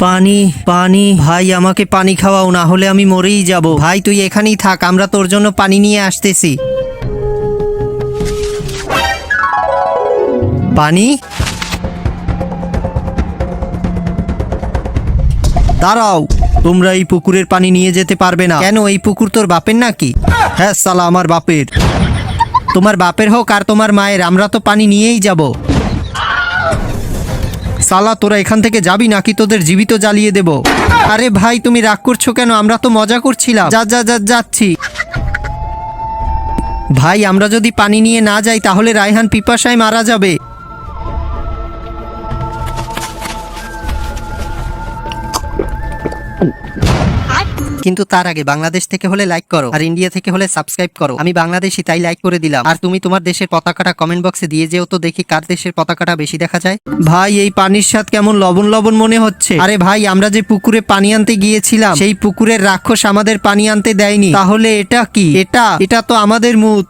পানি পানি ভাই, আমাকে পানি খাওয়াও, না হলে আমি মরেই যাব। ভাই তুই এখানেই থাক, আমরা তোর জন্য পানি নিয়ে আসতেছি। পানি? দাঁড়াও, তোমরা এই পুকুরের পানি নিয়ে যেতে পারবে না। কেন, এই পুকুর তোর বাপের নাকি? হ্যাঁ সালা, আমার বাপের। তোমার বাপের হোক আর তোমার মায়ের, আমরা তো পানি নিয়েই যাব। সালা তোরা এখান থেকে যাবি নাকি তোদের জীবিত জ্বালিয়ে দেব। আরে ভাই তুমি রাগ করছো কেন, আমরা তো মজা করছিলাম। যাচ্ছি। ভাই আমরা যদি পানি নিয়ে না যাই তাহলে রায়হান পিপাসায় মারা যাবে। কিন্তু তার আগে বাংলাদেশ থেকে হলে লাইক করো আর ইন্ডিয়া থেকে হলে সাবস্ক্রাইব করো। আমি বাংলাদেশি তাই লাইক করে দিলাম। আর তুমি তোমার দেশের পতাকাটা কমেন্ট বক্সে দিয়ে যেও তো, দেখি কার দেশের পতাকাটা বেশি দেখা যায়। ভাই এই পানির স্বাদ কেমন লবণ লবণ মনে হচ্ছে। আরে ভাই আমরা যে পুকুরে পানি আনতে গিয়েছিলাম সেই পুকুরের রাক্ষস আমাদের পানি আনতে দেয়নি। তাহলে এটা কি? এটা তো আমাদের মুত।